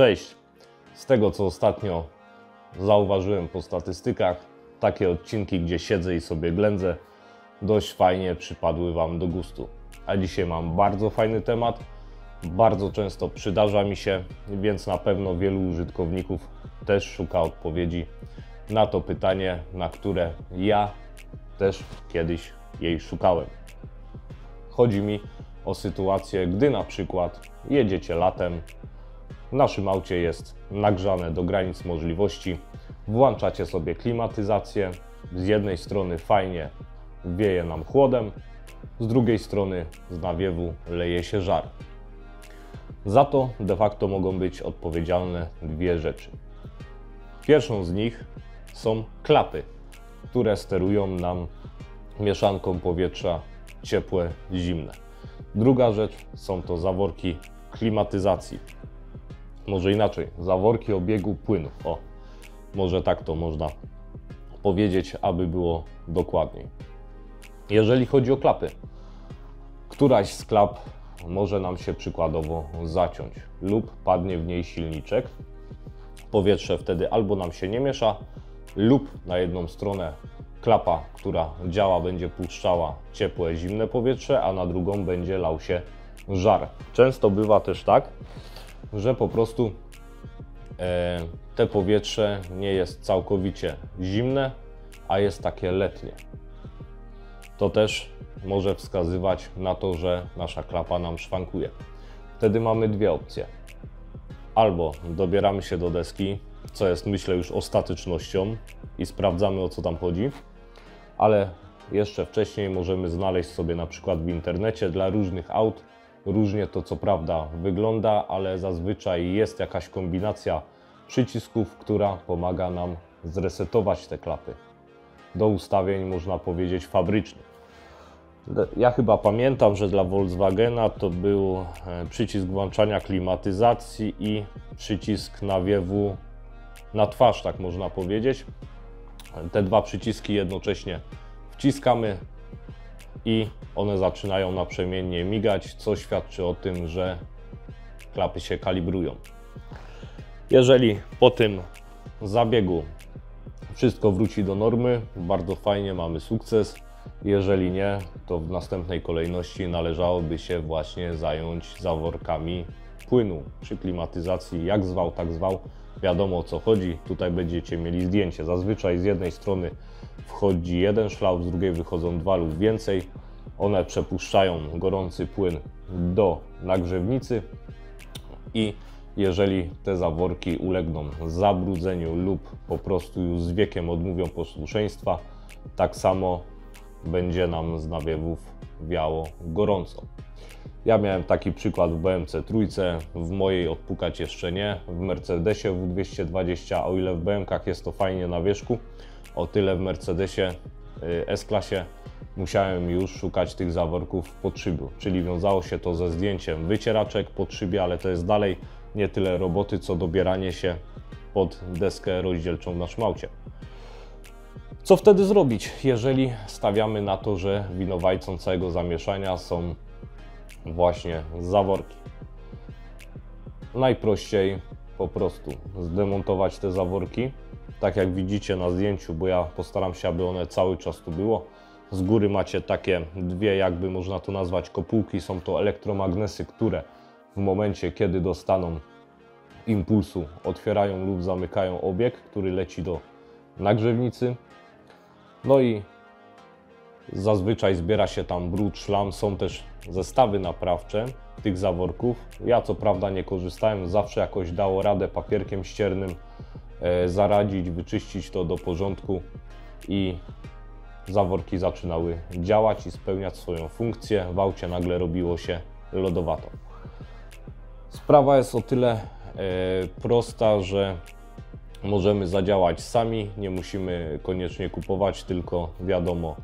Cześć! Z tego co ostatnio zauważyłem po statystykach, takie odcinki, gdzie siedzę i sobie ględzę, dość fajnie przypadły Wam do gustu. A dzisiaj mam bardzo fajny temat, bardzo często przydarza mi się, więc na pewno wielu użytkowników też szuka odpowiedzi na to pytanie, na które ja też kiedyś jej szukałem. Chodzi mi o sytuację, gdy na przykład jedziecie latem, w naszym aucie jest nagrzane do granic możliwości, włączacie sobie klimatyzację, z jednej strony fajnie wieje nam chłodem, z drugiej strony z nawiewu leje się żar. Za to de facto mogą być odpowiedzialne dwie rzeczy. Pierwszą z nich są klapy, które sterują nam mieszanką powietrza ciepłe, zimne. Druga rzecz są to zaworki klimatyzacji. Może inaczej, zaworki obiegu płynów. O, może tak to można powiedzieć, aby było dokładniej. Jeżeli chodzi o klapy, któraś z klap może nam się przykładowo zaciąć lub padnie w niej silniczek. Powietrze wtedy albo nam się nie miesza, lub na jedną stronę klapa, która działa, będzie puszczała ciepłe, zimne powietrze, a na drugą będzie lał się żar. Często bywa też tak, że po prostu te powietrze nie jest całkowicie zimne, a jest takie letnie. To też może wskazywać na to, że nasza klapa nam szwankuje. Wtedy mamy dwie opcje. Albo dobieramy się do deski, co jest, myślę, już ostatecznością i sprawdzamy, o co tam chodzi, ale jeszcze wcześniej możemy znaleźć sobie na przykład w internecie dla różnych aut. Różnie to co prawda wygląda, ale zazwyczaj jest jakaś kombinacja przycisków, która pomaga nam zresetować te klapy do ustawień, można powiedzieć, fabrycznych. Ja chyba pamiętam, że dla Volkswagena to był przycisk włączania klimatyzacji i przycisk nawiewu na twarz, tak można powiedzieć. Te dwa przyciski jednocześnie wciskamy i one zaczynają naprzemiennie migać, co świadczy o tym, że klapy się kalibrują. Jeżeli po tym zabiegu wszystko wróci do normy, bardzo fajnie, mamy sukces. Jeżeli nie, to w następnej kolejności należałoby się właśnie zająć zaworkami płynu przy klimatyzacji. Jak zwał, tak zwał. Wiadomo, o co chodzi. Tutaj będziecie mieli zdjęcie. Zazwyczaj z jednej strony wchodzi jeden szlauch, z drugiej wychodzą dwa lub więcej. One przepuszczają gorący płyn do nagrzewnicy i jeżeli te zaworki ulegną zabrudzeniu lub po prostu już z wiekiem odmówią posłuszeństwa, tak samo będzie nam z nawiewów wiało gorąco. Ja miałem taki przykład w BMC trójce, w mojej odpukać jeszcze nie, w Mercedesie W220, o ile w BM-kach jest to fajnie na wierzchu, o tyle w Mercedesie S-klasie musiałem już szukać tych zaworków w podszybiu, czyli wiązało się to ze zdjęciem wycieraczek pod szybie, ale to jest dalej nie tyle roboty, co dobieranie się pod deskę rozdzielczą w naszym aucie. Co wtedy zrobić, jeżeli stawiamy na to, że winowajcą całego zamieszania są właśnie zaworki? Najprościej po prostu zdemontować te zaworki, tak jak widzicie na zdjęciu, bo ja postaram się, aby one cały czas tu było. Z góry macie takie dwie, jakby można to nazwać, kopułki. Są to elektromagnesy, które w momencie, kiedy dostaną impulsu, otwierają lub zamykają obieg, który leci do nagrzewnicy. No i zazwyczaj zbiera się tam brud, szlam. Są też zestawy naprawcze tych zaworków. Ja co prawda nie korzystałem, zawsze jakoś dało radę papierkiem ściernym zaradzić, wyczyścić to do porządku i zaworki zaczynały działać i spełniać swoją funkcję. W aucie nagle robiło się lodowato. Sprawa jest o tyle prosta, że możemy zadziałać sami, nie musimy koniecznie kupować, tylko wiadomo,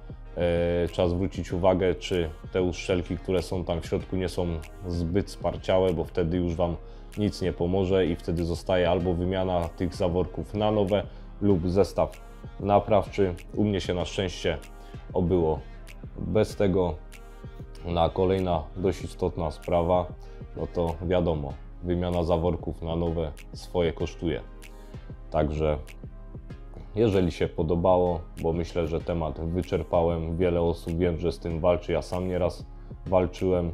trzeba zwrócić uwagę, czy te uszczelki, które są tam w środku, nie są zbyt sparciałe, bo wtedy już Wam nic nie pomoże i wtedy zostaje albo wymiana tych zaworków na nowe lub zestaw naprawczy. U mnie się na szczęście obyło bez tego. Kolejna dość istotna sprawa, no to wiadomo, wymiana zaworków na nowe swoje kosztuje. Także jeżeli się podobało, bo myślę, że temat wyczerpałem, wiele osób wiem, że z tym walczy, ja sam nieraz walczyłem,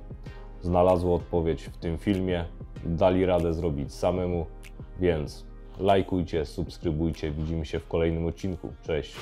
znalazło odpowiedź w tym filmie, dali radę zrobić samemu, więc lajkujcie, subskrybujcie, widzimy się w kolejnym odcinku. Cześć!